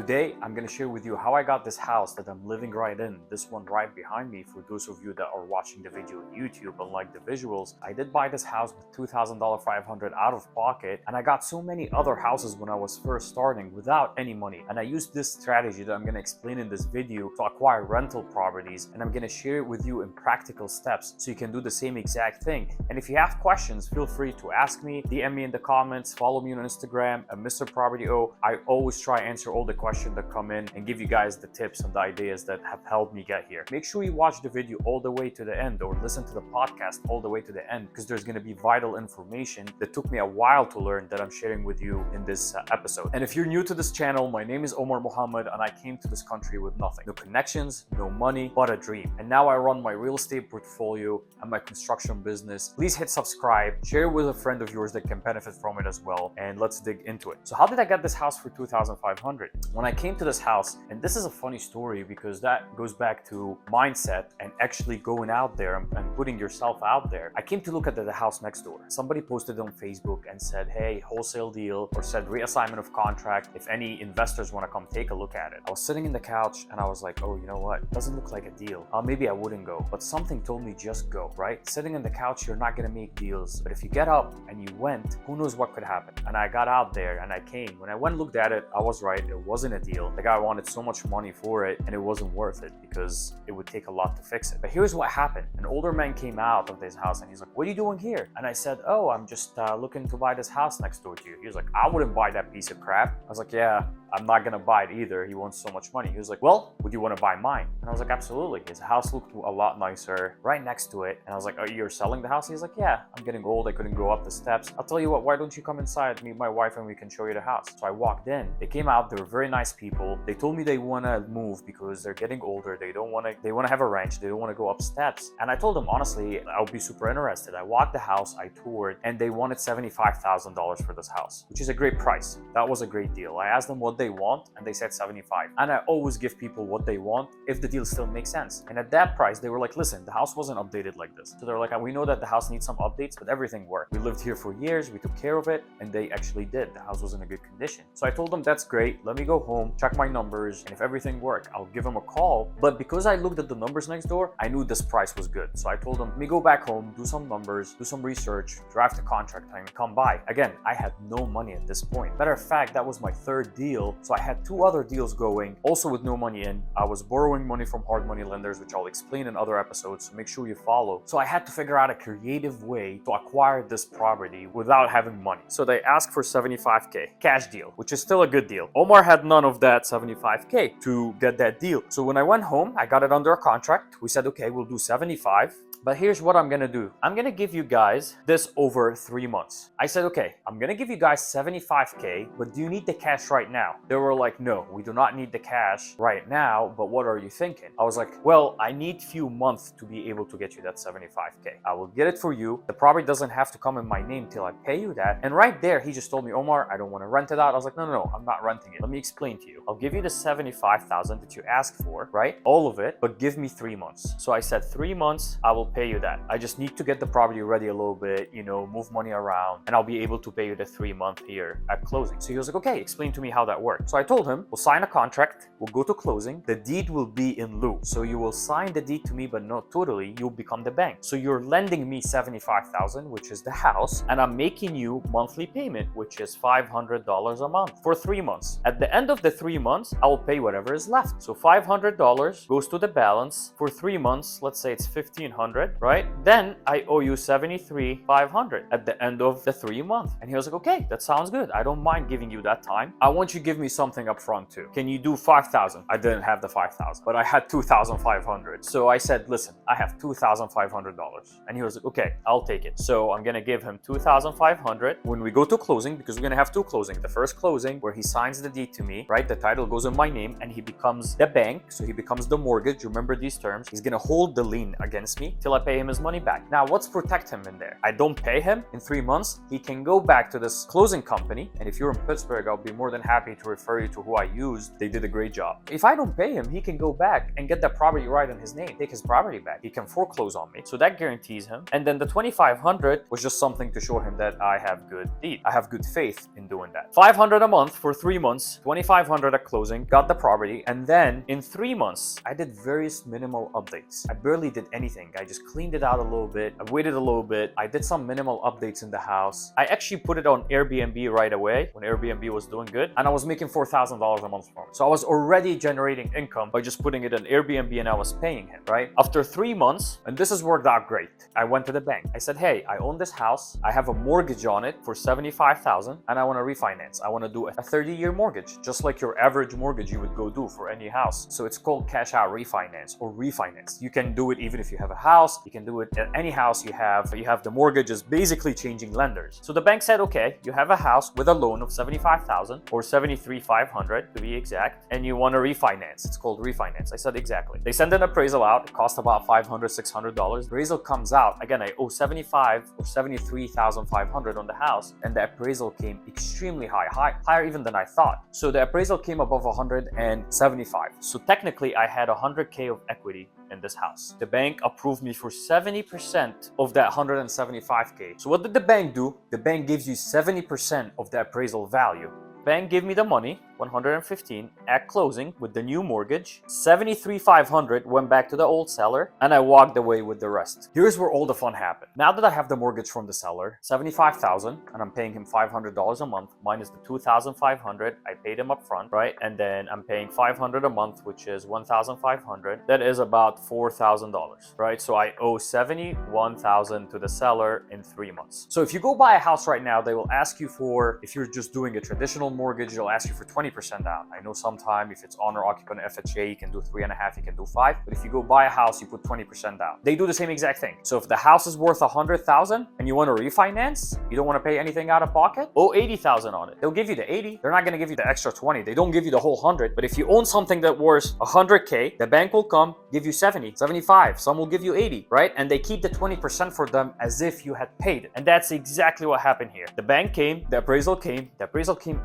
Today, I'm going to share with you how I got this house that I'm living right in. This one right behind me, for those of you that are watching the video on YouTube and like the visuals. I did buy this house with $2,000 $500 out of pocket, and I got so many other houses when I was first starting without any money. And I used this strategy that I'm going to explain in this video to acquire rental properties, and I'm going to share it with you in practical steps so you can do the same exact thing. And if you have questions, feel free to ask me, DM me in the comments, follow me on Instagram at Mr. Property O. I always try to answer all the questions that come in and give you guys the tips and the ideas that have helped me get here. Make sure you watch the video all the way to the end, or listen to the podcast all the way to the end, because there's going to be vital information that took me a while to learn that I'm sharing with you in this episode. And if you're new to this channel, my name is Omar Mohamed, and I came to this country with nothing. No connections, no money, but a dream. And now I run my real estate portfolio and my construction business. Please hit subscribe, share it with a friend of yours that can benefit from it as well, and let's dig into it. So how did I get this house for $2,500? When I came to this house, and this is a funny story because that goes back to mindset and actually going out there and putting yourself out there. I came to look at the house next door. Somebody posted on Facebook and said, hey, wholesale deal, or said reassignment of contract if any investors want to come take a look at it. I was sitting in the couch and I was like, oh, you know what? It doesn't look like a deal. Maybe I wouldn't go, but something told me just go, right? Sitting in the couch, you're not going to make deals, but if you get up and you went, who knows what could happen? And I got out there and I came. When I went and looked at it, I was right. It wasn't a deal. The guy wanted so much money for it and it wasn't worth it because it would take a lot to fix it. But here's what happened. An older man came out of this house and he's like, what are you doing here? And I said, oh, I'm just looking to buy this house next door to you. He was like, I wouldn't buy that piece of crap. I was like, yeah, I'm not gonna buy it either. He wants so much money. He was like, well, would you want to buy mine? And I was like, absolutely. His house looked a lot nicer right next to it. And I was like, oh, you're selling the house? He's like, yeah, I'm getting old. I couldn't go up the steps. I'll tell you what, why don't you come inside, meet my wife, and we can show you the house. So I walked in. They came out. They were very nice people. They told me they want to move because they're getting older. They want to have a ranch. They don't want to go up steps. And I told them, honestly, I would be super interested. I walked the house, I toured, and they wanted $75,000 for this house, which is a great price. That was a great deal. I asked them what they want, and they said 75. And I always give people what they want if the deal still makes sense. And at that price, they were like, listen, the house wasn't updated like this. So they're like, we know that the house needs some updates, but everything worked. We lived here for years. We took care of it, and they actually did. The house was in a good condition. So I told them, that's great. Let me go home, check my numbers, and if everything worked, I'll give them a call. But because I looked at the numbers next door, I knew this price was good. So I told them, let me go back home, do some numbers, do some research, draft a contract, and come by. Again, I had no money at this point. Matter of fact, that was my third deal. So I had two other deals going, also with no money in. I was borrowing money from hard money lenders, which I'll explain in other episodes, so make sure you follow. So I had to figure out a creative way to acquire this property without having money. So they asked for 75K cash deal, which is still a good deal. Omar had none of that 75K to get that deal. So when I went home, I got it under a contract. We said, okay, we'll do 75. But here's what I'm gonna do. I'm gonna give you guys this over 3 months. I said, okay, I'm gonna give you guys 75K, but do you need the cash right now? They were like, no, we do not need the cash right now, but what are you thinking? I was like, well, I need few months to be able to get you that 75K. I will get it for you. The property doesn't have to come in my name till I pay you that. And right there, he just told me, Omar, I don't wanna rent it out. I was like, no, I'm not renting it. Let me explain to you. I'll give you the 75,000 that you asked for, right? All of it, but give me 3 months. So I said 3 months, I will pay you that. I just need to get the property ready a little bit, move money around, and I'll be able to pay you the 3 month here at closing. So he was like, okay, explain to me how that works. So I told him, we'll sign a contract, we'll go to closing, the deed will be in lieu. So you will sign the deed to me, but not totally, you'll become the bank. So you're lending me 75,000, which is the house, and I'm making you monthly payment, which is $500 a month for 3 months. At the end of the 3 months, I will pay whatever is left. So $500 goes to the balance for 3 months. Let's say it's $1,500, right? Then I owe you $73,500 at the end of the 3 months. And he was like, okay, that sounds good. I don't mind giving you that time. I want you to give me something up front too. Can you do 5,000? I didn't have the 5,000, but I had 2,500. So I said, listen, I have $2,500. And he was like, okay, I'll take it. So I'm gonna give him 2,500 when we go to closing, because we're gonna have two closings. The first closing where he signs the deed to me, right? The title goes in my name and he becomes the bank. So he becomes the mortgage. Remember these terms. He's gonna hold the lien against me till until I pay him his money back. Now, what's protect him in there? I don't pay him in 3 months. He can go back to this closing company. And if you're in Pittsburgh, I'll be more than happy to refer you to who I used. They did a great job. If I don't pay him, he can go back and get that property right in his name, take his property back. He can foreclose on me. So that guarantees him. And then the $2,500 was just something to show him that I have good deed. I have good faith in doing that. $500 a month for 3 months, $2,500 at closing, got the property. And then in 3 months, I did various minimal updates. I barely did anything. I just cleaned it out a little bit. I waited a little bit. I did some minimal updates in the house. I actually put it on Airbnb right away when Airbnb was doing good. And I was making $4,000 a month from it. So I was already generating income by just putting it on Airbnb and I was paying him, right? After 3 months, and this has worked out great, I went to the bank. I said, hey, I own this house. I have a mortgage on it for $75,000 and I want to refinance. I want to do a 30-year mortgage, just like your average mortgage you would go do for any house. So it's called cash out refinance or refinance. You can do it even if you have a house. You can do it at any house you have. You have the mortgages basically changing lenders. So the bank said, okay, you have a house with a loan of $75,000 or $73,500 to be exact, and you want to refinance. It's called refinance. I said, exactly. They send an appraisal out. It costs about $500, $600. Appraisal comes out. Again, I owe $75,000 or $73,500 on the house, and the appraisal came extremely higher even than I thought. So the appraisal came above 175. So technically, I had 100K of equity in this house. The bank approved me for 70% of that 175K. So what did the bank do? The bank gives you 70% of the appraisal value. Bank gave me the money, 115 at closing with the new mortgage. 73,500 went back to the old seller and I walked away with the rest. Here's where all the fun happened. Now that I have the mortgage from the seller, 75,000, and I'm paying him $500 a month minus the 2,500 I paid him up front, right? And then I'm paying 500 a month, which is 1,500. That is about $4,000, right? So I owe 71,000 to the seller in 3 months. So if you go buy a house right now, they will ask you for, if you're just doing a traditional mortgage, they'll ask you for 20% down. I know sometime if it's owner occupant FHA, you can do 3.5, you can do 5. But if you go buy a house, you put 20% down. They do the same exact thing. So if the house is worth 100,000 and you want to refinance, you don't want to pay anything out of pocket, owe 80,000 on it. They'll give you the 80. They're not going to give you the extra 20. They don't give you the whole 100. But if you own something that worth 100K, the bank will come, give you 70, 75. Some will give you 80, right? And they keep the 20% for them as if you had paid it. And that's exactly what happened here. The bank came, the appraisal came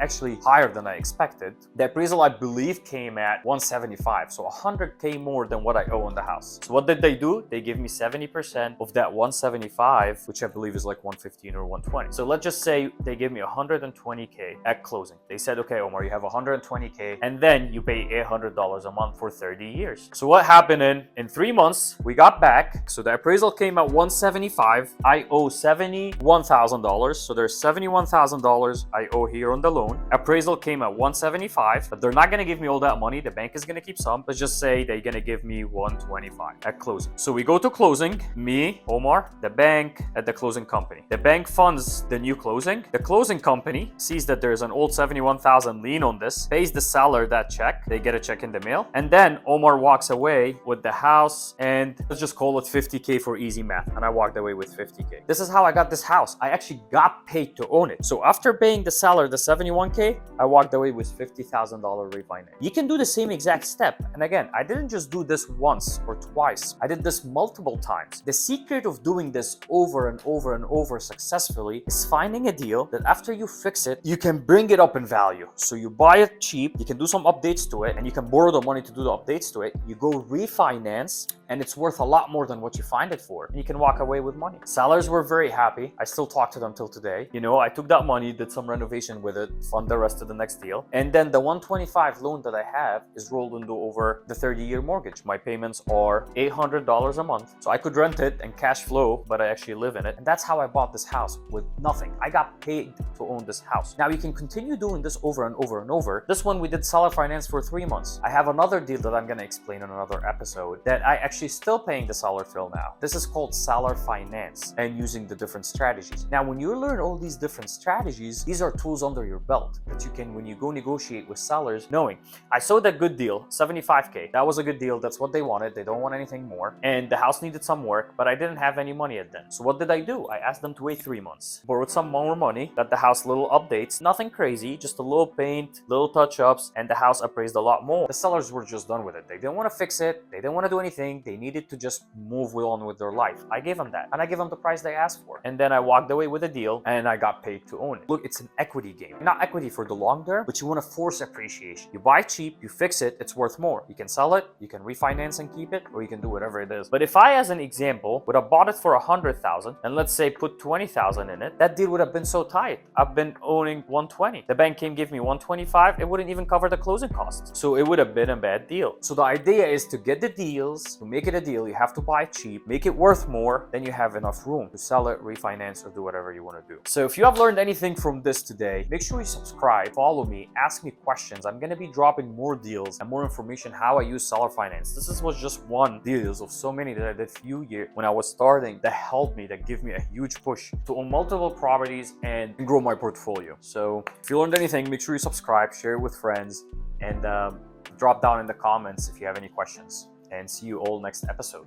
actually higher than I expected. The appraisal, I believe, came at 175, so 100K more than what I owe on the house. So what did they do? They give me 70% of that 175, which I believe is like 115 or 120. So let's just say they give me 120K at closing. They said, okay, Omar, you have 120K, and then you pay $800 a month for 30 years. So what happened in 3 months, we got back. So the appraisal came at 175. I owe $71,000. So there's $71,000 I owe here on the loan. Appraisal came at 175, but they're not going to give me all that money. The bank is going to keep some. Let's just say they're going to give me 125 at closing. So we go to closing, me, Omar, the bank, at the closing company. The bank funds the new closing. The closing company sees that there's an old 71,000 lien on this, pays the seller that check. They get a check in the mail. And then Omar walks away with the house, and let's just call it 50K for easy math. And I walked away with 50K. This is how I got this house. I actually got paid to own it. So after paying the seller the 71K, I walked away with $50,000 refinance. You can do the same exact step. And again, I didn't just do this once or twice. I did this multiple times. The secret of doing this over and over and over successfully is finding a deal that after you fix it, you can bring it up in value. So you buy it cheap, you can do some updates to it, and you can borrow the money to do the updates to it. You go refinance, and it's worth a lot more than what you find it for. And you can walk away with money. Sellers were very happy. I still talk to them till today. You know, I took that money, did some renovation with it, fund the rest of the next deal. And then the 125 loan that I have is rolled into over the 30-year mortgage. My payments are $800 a month. So I could rent it and cash flow, but I actually live in it. And that's how I bought this house with nothing. I got paid to own this house. Now you can continue doing this over and over and over. This one we did seller finance for 3 months. I have another deal that I'm going to explain in another episode that I actually still paying the seller till now. This is called seller finance and using the different strategies. Now, when you learn all these different strategies, these are tools under your belt that you can, when you go negotiate negotiate with sellers knowing I sold a good deal, 75K. That was a good deal. That's what they wanted. They don't want anything more. And the house needed some work, but I didn't have any money at then. So what did I do? I asked them to wait 3 months, borrowed some more money, got the house little updates, nothing crazy, just a little paint, little touch-ups, and the house appraised a lot more. The sellers were just done with it. They didn't want to fix it. They didn't want to do anything. They needed to just move on with their life. I gave them that, and I gave them the price they asked for. And then I walked away with a deal, and I got paid to own it. Look, it's an equity game. Not equity for the long term, but you want to force appreciation. You buy cheap, you fix it, it's worth more. You can sell it, you can refinance and keep it, or you can do whatever it is. But if I, as an example, would have bought it for 100,000 and let's say put 20,000 in it, that deal would have been so tight. I've been owning 120. The bank came give me 125. It wouldn't even cover the closing costs. So it would have been a bad deal. So the idea is to get the deals, to make it a deal, you have to buy cheap, make it worth more, then you have enough room to sell it, refinance, or do whatever you want to do. So if you have learned anything from this today, make sure you subscribe, follow me, ask me questions. I'm going to be dropping more deals and more information how I use seller finance. This was just one deals of so many that I did few years when I was starting that helped me, that give me a huge push to own multiple properties and grow my portfolio. So if you learned anything, make sure you subscribe, share it with friends, and drop down in the comments if you have any questions. And see you all next episode.